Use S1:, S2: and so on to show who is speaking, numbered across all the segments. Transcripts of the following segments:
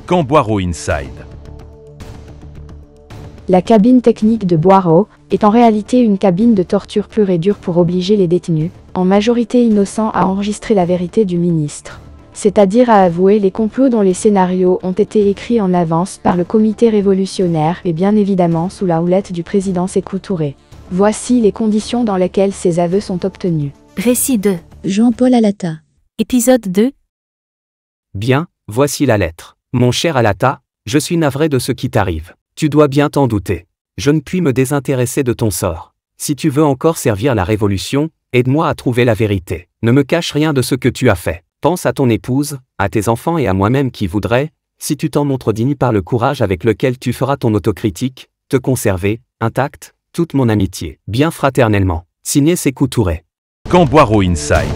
S1: Camp Boiro Inside.
S2: La cabine technique de Boiro est en réalité une cabine de torture pure et dure pour obliger les détenus, en majorité innocents, à enregistrer la vérité du ministre. C'est-à-dire à avouer les complots dont les scénarios ont été écrits en avance par le comité révolutionnaire et bien évidemment sous la houlette du président Sékou Touré. Voici les conditions dans lesquelles ces aveux sont obtenus.
S3: Récit 2.
S4: Jean-Paul Alata.
S3: Épisode 2.
S5: Bien, voici la lettre. Mon cher Alata, je suis navré de ce qui t'arrive. Tu dois bien t'en douter. Je ne puis me désintéresser de ton sort. Si tu veux encore servir la révolution, aide-moi à trouver la vérité. Ne me cache rien de ce que tu as fait. Pense à ton épouse, à tes enfants et à moi-même qui voudrais, si tu t'en montres digne par le courage avec lequel tu feras ton autocritique, te conserver, intact, toute mon amitié. Bien fraternellement. Signé Sékou Touré.
S1: Camp Boiro Inside.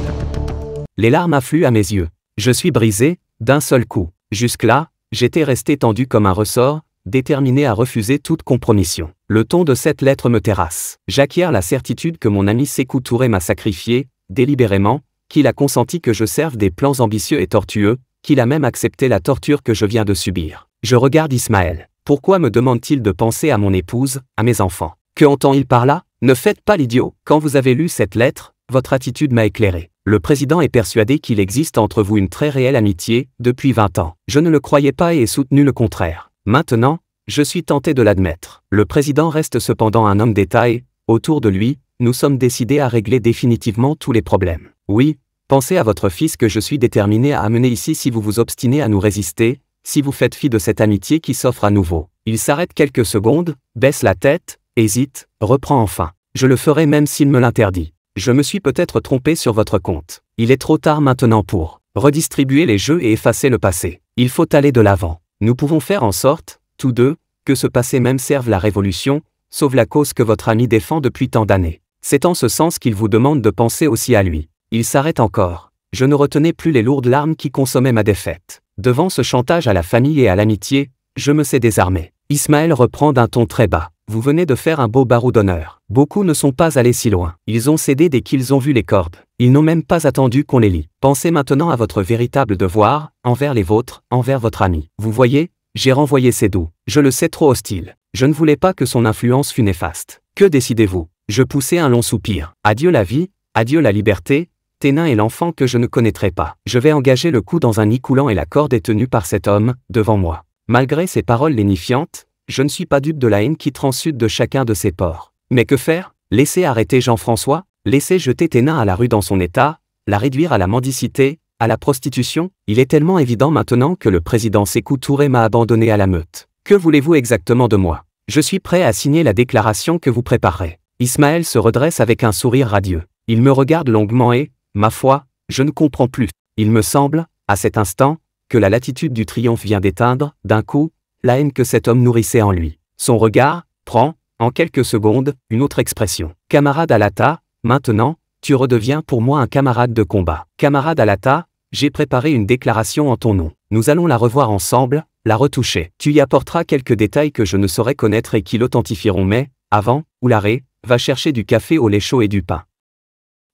S5: Les larmes affluent à mes yeux. Je suis brisé, d'un seul coup. Jusque-là, j'étais resté tendu comme un ressort, déterminé à refuser toute compromission. Le ton de cette lettre me terrasse. J'acquiers la certitude que mon ami Sékou Touré m'a sacrifié, délibérément, qu'il a consenti que je serve des plans ambitieux et tortueux, qu'il a même accepté la torture que je viens de subir. Je regarde Ismaël. Pourquoi me demande-t-il de penser à mon épouse, à mes enfants? Que entend-il par là? Ne faites pas l'idiot. Quand vous avez lu cette lettre, votre attitude m'a éclairé. Le président est persuadé qu'il existe entre vous une très réelle amitié, depuis 20 ans. Je ne le croyais pas et ai soutenu le contraire. Maintenant, je suis tenté de l'admettre. Le président reste cependant un homme d'État et, autour de lui, nous sommes décidés à régler définitivement tous les problèmes. Oui, pensez à votre fils que je suis déterminé à amener ici si vous vous obstinez à nous résister, si vous faites fi de cette amitié qui s'offre à nouveau. Il s'arrête quelques secondes, baisse la tête, hésite, reprend enfin. Je le ferai même s'il me l'interdit. Je me suis peut-être trompé sur votre compte. Il est trop tard maintenant pour redistribuer les jeux et effacer le passé. Il faut aller de l'avant. Nous pouvons faire en sorte, tous deux, que ce passé même serve la révolution, sauve la cause que votre ami défend depuis tant d'années. C'est en ce sens qu'il vous demande de penser aussi à lui. Il s'arrête encore. Je ne retenais plus les lourdes larmes qui consommaient ma défaite. Devant ce chantage à la famille et à l'amitié, je me sais désarmé. Ismaël reprend d'un ton très bas. Vous venez de faire un beau barreau d'honneur. Beaucoup ne sont pas allés si loin. Ils ont cédé dès qu'ils ont vu les cordes. Ils n'ont même pas attendu qu'on les lie. Pensez maintenant à votre véritable devoir, envers les vôtres, envers votre ami. Vous voyez, j'ai renvoyé Sédou. Je le sais trop hostile. Je ne voulais pas que son influence fût néfaste. Que décidez-vous? Je poussai un long soupir. Adieu la vie, adieu la liberté, Ténin et l'enfant que je ne connaîtrai pas. Je vais engager le coup dans un nid coulant et la corde est tenue par cet homme, devant moi. Malgré ces paroles lénifiantes, je ne suis pas dupe de la haine qui transsude de chacun de ses pores. Mais que faire? Laisser arrêter Jean-François? Laisser jeter Ténin à la rue dans son état? La réduire à la mendicité? À la prostitution? Il est tellement évident maintenant que le président Sékou Touré m'a abandonné à la meute. Que voulez-vous exactement de moi? Je suis prêt à signer la déclaration que vous préparerez. Ismaël se redresse avec un sourire radieux. Il me regarde longuement et, ma foi, je ne comprends plus. Il me semble, à cet instant, que la latitude du triomphe vient d'éteindre, d'un coup, la haine que cet homme nourrissait en lui. Son regard prend, en quelques secondes, une autre expression. Camarade Alata, maintenant, tu redeviens pour moi un camarade de combat. Camarade Alata, j'ai préparé une déclaration en ton nom. Nous allons la revoir ensemble, la retoucher. Tu y apporteras quelques détails que je ne saurais connaître et qui l'authentifieront mais, avant, ou l'arrêt, va chercher du café au lait chaud et du pain.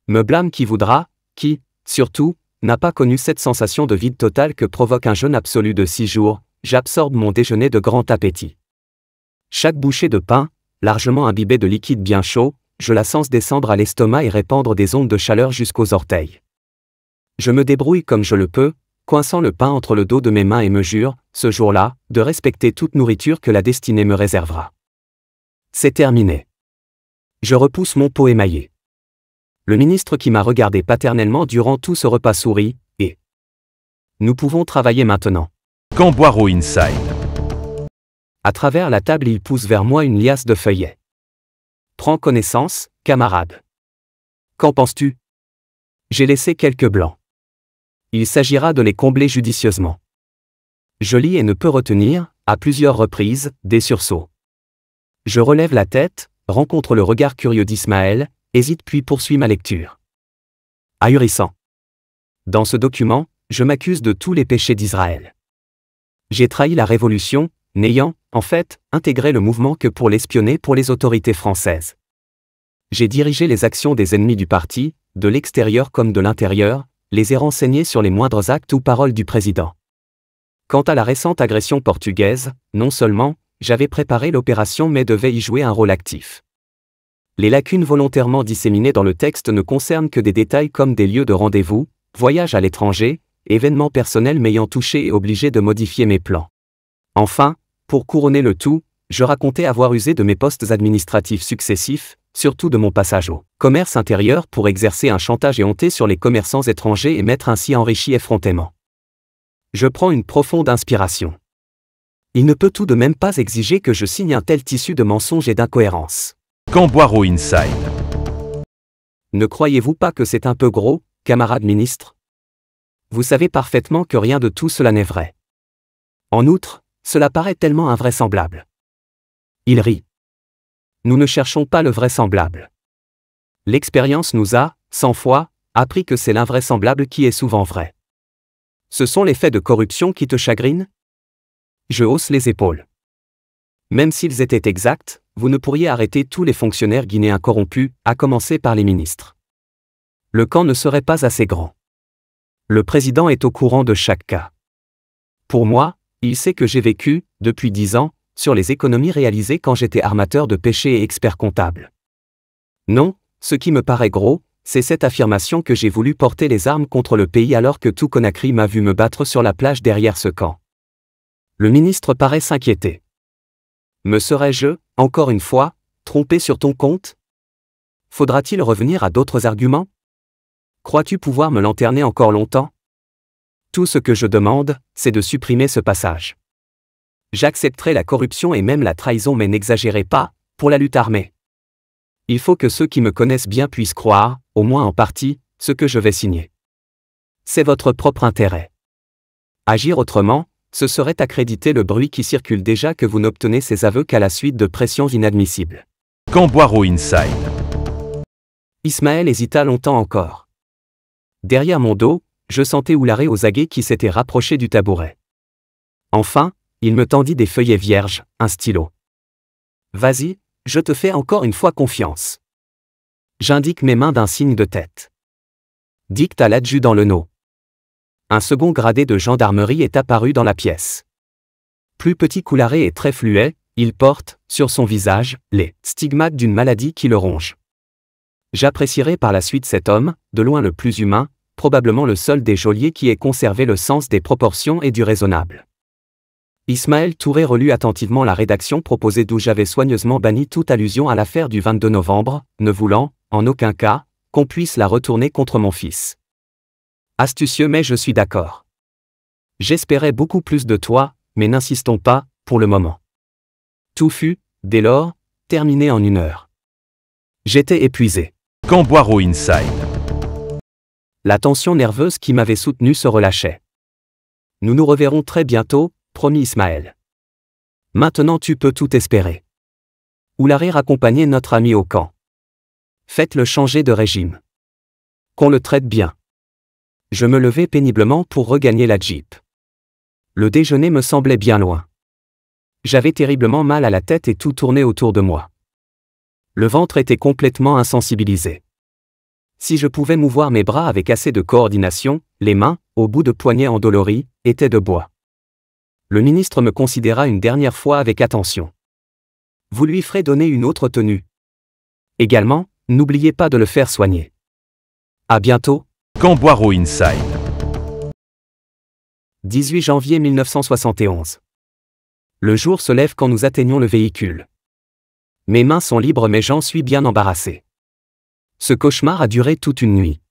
S5: Me blâme qui voudra, qui, surtout, n'a pas connu cette sensation de vide total que provoque un jeûne absolu de 6 jours, j'absorbe mon déjeuner de grand appétit. Chaque bouchée de pain, largement imbibée de liquide bien chaud, je la sens descendre à l'estomac et répandre des ondes de chaleur jusqu'aux orteils. Je me débrouille comme je le peux, coinçant le pain entre le dos de mes mains et me jure, ce jour-là, de respecter toute nourriture que la destinée me réservera. C'est terminé. Je repousse mon pot émaillé. Le ministre qui m'a regardé paternellement durant tout ce repas sourit, et nous pouvons travailler maintenant.
S1: Camp Boiro Inside.
S5: À travers la table, il pousse vers moi une liasse de feuillets. Prends connaissance, camarade. Qu'en penses-tu? J'ai laissé quelques blancs. Il s'agira de les combler judicieusement. Je lis et ne peux retenir, à plusieurs reprises, des sursauts. Je relève la tête, rencontre le regard curieux d'Ismaël, hésite puis poursuis ma lecture. Ahurissant. Dans ce document, je m'accuse de tous les péchés d'Israël. J'ai trahi la révolution, n'ayant, en fait, intégré le mouvement que pour l'espionner pour les autorités françaises. J'ai dirigé les actions des ennemis du parti, de l'extérieur comme de l'intérieur, les ai renseignés sur les moindres actes ou paroles du président. Quant à la récente agression portugaise, non seulement, j'avais préparé l'opération mais devais y jouer un rôle actif. Les lacunes volontairement disséminées dans le texte ne concernent que des détails comme des lieux de rendez-vous, voyages à l'étranger, événements personnels m'ayant touché et obligé de modifier mes plans. Enfin, pour couronner le tout, je racontais avoir usé de mes postes administratifs successifs, surtout de mon passage au commerce intérieur pour exercer un chantage éhonté sur les commerçants étrangers et m'être ainsi enrichi effrontément. Je prends une profonde inspiration. Il ne peut tout de même pas exiger que je signe un tel tissu de mensonges et d'incohérences.
S1: Camboiro Inside.
S5: Ne croyez-vous pas que c'est un peu gros, camarade ministre? Vous savez parfaitement que rien de tout cela n'est vrai. En outre, cela paraît tellement invraisemblable. Il rit. Nous ne cherchons pas le vraisemblable. L'expérience nous a, 100 fois, appris que c'est l'invraisemblable qui est souvent vrai. Ce sont les faits de corruption qui te chagrinent? Je hausse les épaules. Même s'ils étaient exacts, vous ne pourriez arrêter tous les fonctionnaires guinéens corrompus, à commencer par les ministres. Le camp ne serait pas assez grand. Le président est au courant de chaque cas. Pour moi, il sait que j'ai vécu, depuis 10 ans, sur les économies réalisées quand j'étais armateur de pêcher et expert comptable. Non, ce qui me paraît gros, c'est cette affirmation que j'ai voulu porter les armes contre le pays alors que tout Conakry m'a vu me battre sur la plage derrière ce camp. Le ministre paraît s'inquiéter. Me serais-je, encore une fois, trompé sur ton compte? Faudra-t-il revenir à d'autres arguments? Crois-tu pouvoir me lanterner encore longtemps? Tout ce que je demande, c'est de supprimer ce passage. J'accepterai la corruption et même la trahison mais n'exagérez pas, pour la lutte armée. Il faut que ceux qui me connaissent bien puissent croire, au moins en partie, ce que je vais signer. C'est votre propre intérêt. Agir autrement, ce serait accréditer le bruit qui circule déjà que vous n'obtenez ces aveux qu'à la suite de pressions inadmissibles.
S1: Camboiro Inside.
S5: Ismaël hésita longtemps encore. Derrière mon dos, je sentais Oularé aux aguets qui s'était rapproché du tabouret. Enfin, il me tendit des feuillets vierges, un stylo. Vas-y, je te fais encore une fois confiance. J'indique mes mains d'un signe de tête. Dicte à l'adjudant Lenot. Un second gradé de gendarmerie est apparu dans la pièce. Plus petit qu'Oularé et très fluet, il porte, sur son visage, les stigmates d'une maladie qui le ronge. J'apprécierai par la suite cet homme, de loin le plus humain, probablement le seul des geôliers qui ait conservé le sens des proportions et du raisonnable. Ismaël Touré relut attentivement la rédaction proposée d'où j'avais soigneusement banni toute allusion à l'affaire du 22 novembre, ne voulant, en aucun cas, qu'on puisse la retourner contre mon fils. Astucieux mais je suis d'accord. J'espérais beaucoup plus de toi, mais n'insistons pas, pour le moment. Tout fut, dès lors, terminé en 1 heure. J'étais épuisé.
S1: Camboiro Inside.
S5: La tension nerveuse qui m'avait soutenu se relâchait. Nous nous reverrons très bientôt, promit Ismaël. Maintenant tu peux tout espérer. Oularé raccompagnait notre ami au camp. Faites-le changer de régime. Qu'on le traite bien. Je me levai péniblement pour regagner la jeep. Le déjeuner me semblait bien loin. J'avais terriblement mal à la tête et tout tournait autour de moi. Le ventre était complètement insensibilisé. Si je pouvais mouvoir mes bras avec assez de coordination, les mains, au bout de poignets endoloris, étaient de bois. Le ministre me considéra une dernière fois avec attention. Vous lui ferez donner une autre tenue. Également, n'oubliez pas de le faire soigner. À bientôt.
S1: Camboiro Inside.
S5: 18 janvier 1971. Le jour se lève quand nous atteignons le véhicule. Mes mains sont libres mais j'en suis bien embarrassé. Ce cauchemar a duré toute une nuit.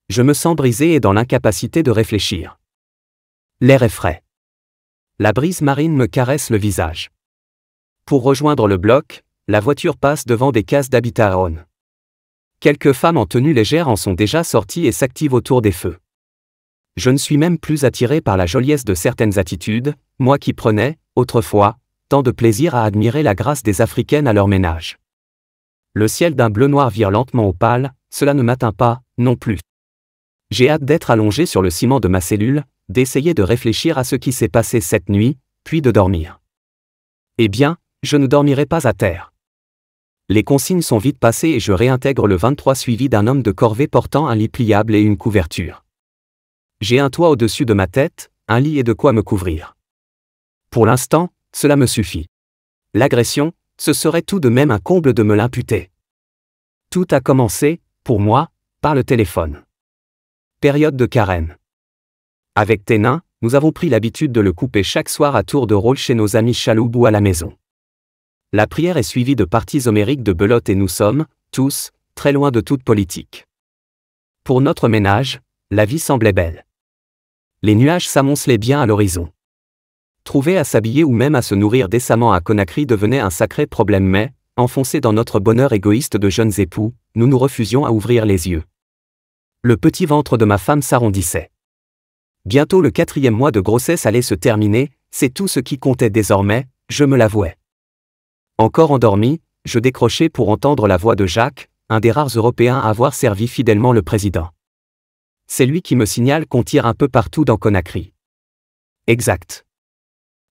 S5: Je me sens brisé et dans l'incapacité de réfléchir. L'air est frais. La brise marine me caresse le visage. Pour rejoindre le bloc, la voiture passe devant des cases d'habitation. Quelques femmes en tenue légère en sont déjà sorties et s'activent autour des feux. Je ne suis même plus attiré par la joliesse de certaines attitudes, moi qui prenais, autrefois, tant de plaisir à admirer la grâce des Africaines à leur ménage. Le ciel d'un bleu-noir vire lentement au pâle, cela ne m'atteint pas, non plus. J'ai hâte d'être allongé sur le ciment de ma cellule, d'essayer de réfléchir à ce qui s'est passé cette nuit, puis de dormir. Eh bien, je ne dormirai pas à terre. Les consignes sont vite passées et je réintègre le 23 suivi d'un homme de corvée portant un lit pliable et une couverture. J'ai un toit au-dessus de ma tête, un lit et de quoi me couvrir. Pour l'instant, cela me suffit. L'agression, ce serait tout de même un comble de me l'imputer. Tout a commencé, pour moi, par le téléphone. Période de carême. Avec Ténin, nous avons pris l'habitude de le couper chaque soir à tour de rôle chez nos amis Chaloub ou à la maison. La prière est suivie de parties homériques de belote et nous sommes, tous, très loin de toute politique. Pour notre ménage, la vie semblait belle. Les nuages s'amoncelaient bien à l'horizon. Trouver à s'habiller ou même à se nourrir décemment à Conakry devenait un sacré problème mais, enfoncés dans notre bonheur égoïste de jeunes époux, nous nous refusions à ouvrir les yeux. Le petit ventre de ma femme s'arrondissait. Bientôt le 4e mois de grossesse allait se terminer, c'est tout ce qui comptait désormais, je me l'avouais. Encore endormi, je décrochai pour entendre la voix de Jacques, un des rares Européens à avoir servi fidèlement le président. C'est lui qui me signale qu'on tire un peu partout dans Conakry. Exact.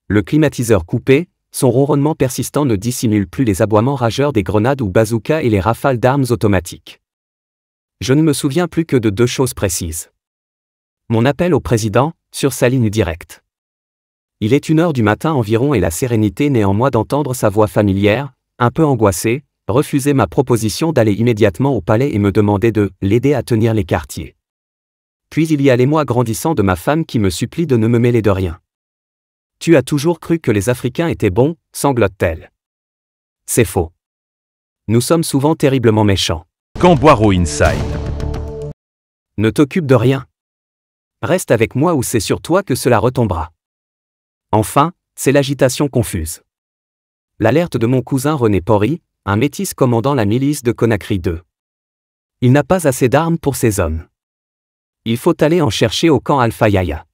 S5: Le climatiseur coupé, son ronronnement persistant ne dissimule plus les aboiements rageurs des grenades ou bazookas et les rafales d'armes automatiques. Je ne me souviens plus que de 2 choses précises. Mon appel au président, sur sa ligne directe. Il est 1h du matin environ et la sérénité naît en moi d'entendre sa voix familière, un peu angoissée, refuser ma proposition d'aller immédiatement au palais et me demander de l'aider à tenir les quartiers. Puis il y a l'émoi grandissant de ma femme qui me supplie de ne me mêler de rien. Tu as toujours cru que les Africains étaient bons, sanglote-t-elle. C'est faux. Nous sommes souvent terriblement méchants.
S1: Camboiro Inside.
S5: Ne t'occupe de rien. Reste avec moi ou c'est sur toi que cela retombera. Enfin, c'est l'agitation confuse. L'alerte de mon cousin René Pori, un métis commandant la milice de Conakry 2. Il n'a pas assez d'armes pour ses hommes. Il faut aller en chercher au camp Alpha Yaya.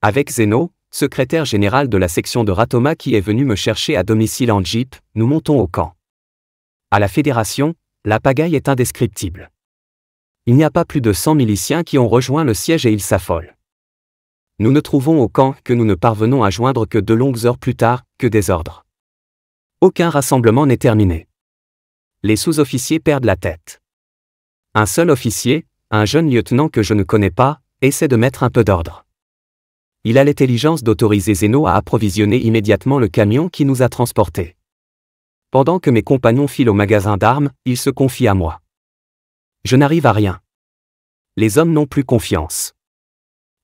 S5: Avec Zeno, secrétaire général de la section de Ratoma qui est venu me chercher à domicile en jeep, nous montons au camp. À la Fédération, la pagaille est indescriptible. Il n'y a pas plus de 100 miliciens qui ont rejoint le siège et ils s'affolent. Nous ne trouvons au camp que nous ne parvenons à joindre que de longues heures plus tard, que des ordres. Aucun rassemblement n'est terminé. Les sous-officiers perdent la tête. Un seul officier, un jeune lieutenant que je ne connais pas, essaie de mettre un peu d'ordre. Il a l'intelligence d'autoriser Zeno à approvisionner immédiatement le camion qui nous a transportés. Pendant que mes compagnons filent au magasin d'armes, il se confie à moi. Je n'arrive à rien. Les hommes n'ont plus confiance.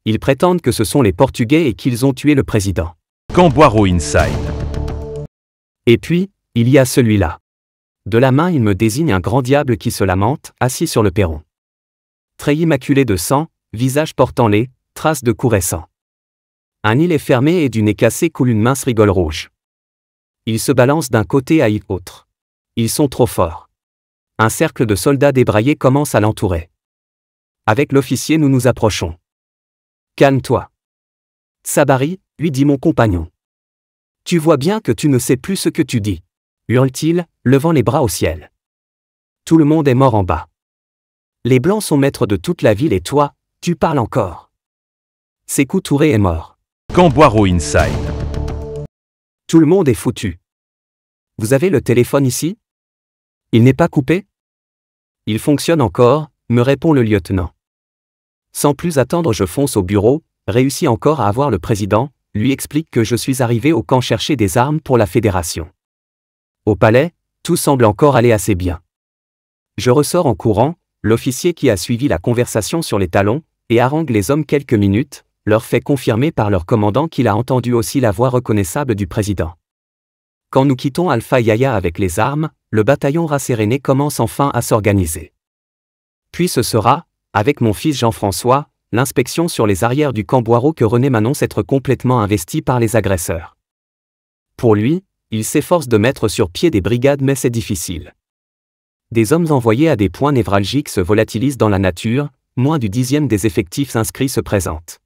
S5: Ils prétendent que ce sont les Portugais et qu'ils ont tué le président.
S1: Camboiro Inside.
S5: Et puis, il y a celui-là. De la main il me désigne un grand diable qui se lamente, assis sur le perron. Treillis maculé de sang, visage portant les traces de coups récents. Un île est fermé et du nez cassé coule une mince rigole rouge. Ils se balancent d'un côté à l'autre. Ils sont trop forts. Un cercle de soldats débraillés commence à l'entourer. Avec l'officier nous nous approchons. Calme-toi. Sabari, lui dit mon compagnon. Tu vois bien que tu ne sais plus ce que tu dis, hurle-t-il, levant les bras au ciel. Tout le monde est mort en bas. Les Blancs sont maîtres de toute la ville et toi, tu parles encore. Sékou Touré est mort.
S1: Camboiro Inside.
S5: Tout le monde est foutu. Vous avez le téléphone ici? Il n'est pas coupé? Il fonctionne encore, me répond le lieutenant. Sans plus attendre je fonce au bureau, réussis encore à avoir le président, lui explique que je suis arrivé au camp chercher des armes pour la fédération. Au palais, tout semble encore aller assez bien. Je ressors en courant, l'officier qui a suivi la conversation sur les talons, et harangue les hommes quelques minutes, leur fait confirmer par leur commandant qu'il a entendu aussi la voix reconnaissable du président. Quand nous quittons Alpha Yaya avec les armes, le bataillon rasséréné commence enfin à s'organiser. Puis ce sera, avec mon fils Jean-François, l'inspection sur les arrières du Camboiro que René m'annonce être complètement investi par les agresseurs. Pour lui, il s'efforce de mettre sur pied des brigades mais c'est difficile. Des hommes envoyés à des points névralgiques se volatilisent dans la nature, moins du 10e des effectifs inscrits se présentent.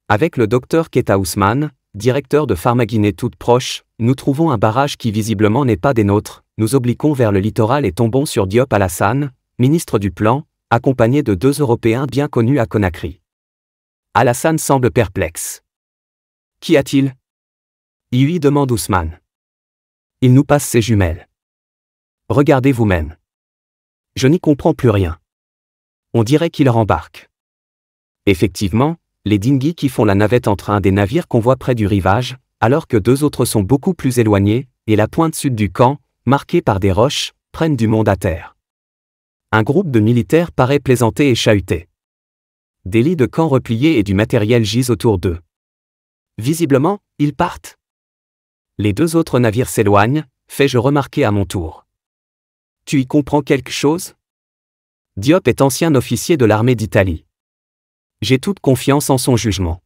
S5: Avec le docteur Keta Ousmane, directeur de Pharmaguinée toute proche, nous trouvons un barrage qui visiblement n'est pas des nôtres, nous obliquons vers le littoral et tombons sur Diop Alassane, ministre du Plan, accompagné de 2 Européens bien connus à Conakry. Alassane semble perplexe. Qu'y a-t-il? Il lui demande Ousmane. Il nous passe ses jumelles. Regardez vous-même. Je n'y comprends plus rien. On dirait qu'il rembarque. Effectivement, les dinghies qui font la navette entre un des navires qu'on voit près du rivage, alors que deux autres sont beaucoup plus éloignés, et la pointe sud du camp, marquée par des roches, prennent du monde à terre. Un groupe de militaires paraît plaisanter et chahuter. Des lits de camp repliés et du matériel gisent autour d'eux. Visiblement, ils partent. Les deux autres navires s'éloignent, fais-je remarquer à mon tour. Tu y comprends quelque chose? Diop est ancien officier de l'armée d'Italie. J'ai toute confiance en son jugement.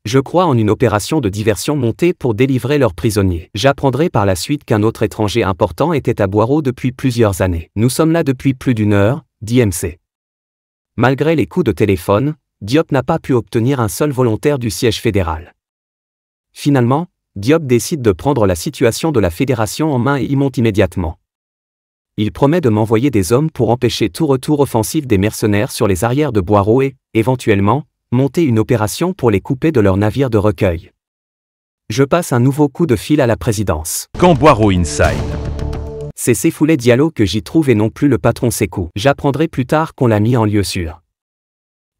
S5: Je crois en une opération de diversion montée pour délivrer leurs prisonniers. J'apprendrai par la suite qu'un autre étranger important était à Boiro depuis plusieurs années. Nous sommes là depuis plus d'une heure, dit MC. Malgré les coups de téléphone, Diop n'a pas pu obtenir un seul volontaire du siège fédéral. Finalement, Diop décide de prendre la situation de la fédération en main et y monte immédiatement. Il promet de m'envoyer des hommes pour empêcher tout retour offensif des mercenaires sur les arrières de Boiro et, éventuellement, monter une opération pour les couper de leurs navires de recueil. Je passe un nouveau coup de fil à la présidence.
S1: Camp Boiro Inside.
S5: C'est Seyfoulé Diallo que j'y trouve et non plus le patron Sékou. J'apprendrai plus tard qu'on l'a mis en lieu sûr.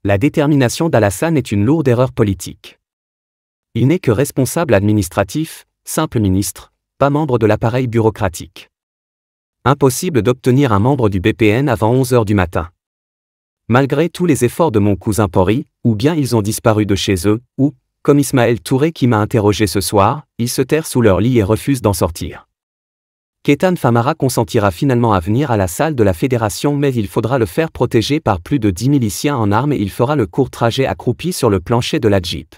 S5: La détermination d'Alassane est une lourde erreur politique. Il n'est que responsable administratif, simple ministre, pas membre de l'appareil bureaucratique. Impossible d'obtenir un membre du BPN avant 11 h du matin. Malgré tous les efforts de mon cousin Pori, ou bien ils ont disparu de chez eux, ou, comme Ismaël Touré qui m'a interrogé ce soir, ils se terrent sous leur lit et refusent d'en sortir. Kétan Famara consentira finalement à venir à la salle de la fédération, mais il faudra le faire protéger par plus de 10 miliciens en armes et il fera le court trajet accroupi sur le plancher de la Jeep.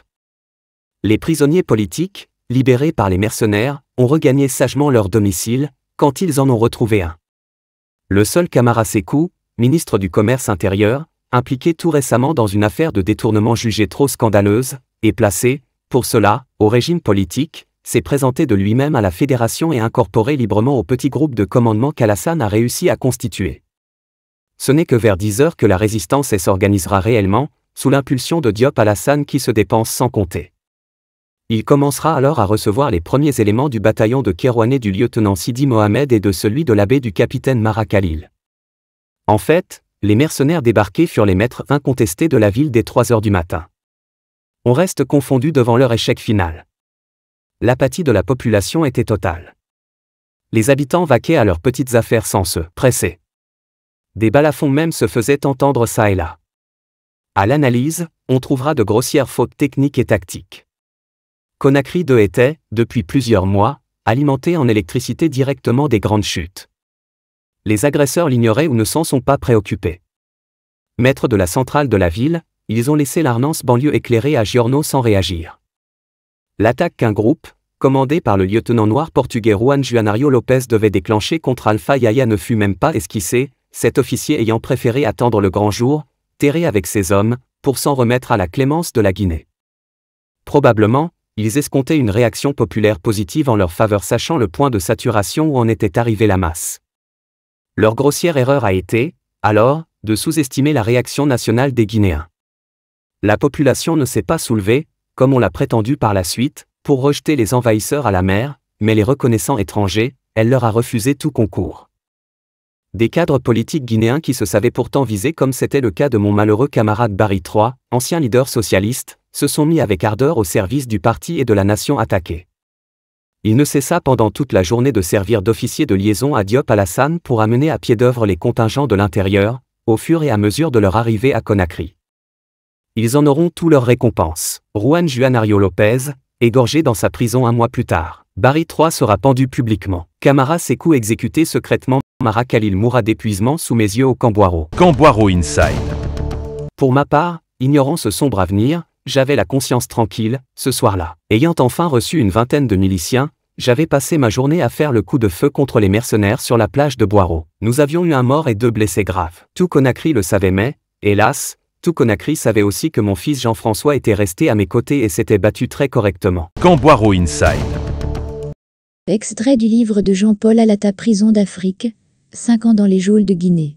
S5: Les prisonniers politiques, libérés par les mercenaires, ont regagné sagement leur domicile, quand ils en ont retrouvé un. Le seul Camara Sékou, ministre du Commerce intérieur, impliqué tout récemment dans une affaire de détournement jugée trop scandaleuse, et placé, pour cela, au régime politique, s'est présenté de lui-même à la fédération et incorporé librement au petit groupe de commandement qu'Alassane a réussi à constituer. Ce n'est que vers 10 h que la résistance s'organisera réellement, sous l'impulsion de Diop Alassane qui se dépense sans compter. Il commencera alors à recevoir les premiers éléments du bataillon de Kérouané du lieutenant Sidi Mohamed et de celui de l'abbé du capitaine Mara Khalil. En fait, les mercenaires débarqués furent les maîtres incontestés de la ville dès 3 h du matin. On reste confondu devant leur échec final. L'apathie de la population était totale. Les habitants vaquaient à leurs petites affaires sans se presser. Des balafons même se faisaient entendre çà et là. À l'analyse, on trouvera de grossières fautes techniques et tactiques. Conakry 2 était, depuis plusieurs mois, alimenté en électricité directement des grandes chutes. Les agresseurs l'ignoraient ou ne s'en sont pas préoccupés. Maîtres de la centrale de la ville, ils ont laissé l'Arnance banlieue éclairée à Giorno sans réagir. L'attaque qu'un groupe, commandé par le lieutenant noir portugais Juan Juanario Lopez devait déclencher contre Alpha Yaya ne fut même pas esquissée, cet officier ayant préféré attendre le grand jour, terré avec ses hommes, pour s'en remettre à la clémence de la Guinée. Probablement, ils escomptaient une réaction populaire positive en leur faveur sachant le point de saturation où en était arrivée la masse. Leur grossière erreur a été, alors, de sous-estimer la réaction nationale des Guinéens. La population ne s'est pas soulevée, comme on l'a prétendu par la suite, pour rejeter les envahisseurs à la mer, mais les reconnaissant étrangers, elle leur a refusé tout concours. Des cadres politiques guinéens qui se savaient pourtant visés comme c'était le cas de mon malheureux camarade Barry III, ancien leader socialiste, se sont mis avec ardeur au service du parti et de la nation attaquée. Il ne cessa pendant toute la journée de servir d'officier de liaison à Diop Alassane pour amener à pied d'œuvre les contingents de l'intérieur, au fur et à mesure de leur arrivée à Conakry. Ils en auront tout leur récompense. Juan Juanario Lopez, égorgé dans sa prison un mois plus tard. Barry III sera pendu publiquement. Camara Sékou exécuté secrètement. Mara Khalil mourra d'épuisement sous mes yeux au Camp Boiro.
S1: Camp Boiro Inside.
S5: Pour ma part, ignorant ce sombre avenir, j'avais la conscience tranquille, ce soir-là. Ayant enfin reçu une vingtaine de miliciens, j'avais passé ma journée à faire le coup de feu contre les mercenaires sur la plage de Boiro. Nous avions eu un mort et 2 blessés graves. Tout Conakry le savait mais, hélas, tout Conakry savait aussi que mon fils Jean-François était resté à mes côtés et s'était battu très correctement.
S1: Camp Boiro Inside.
S4: Extrait du livre de Jean-Paul Alata, Prison d'Afrique, 5 ans dans les geôles de Guinée.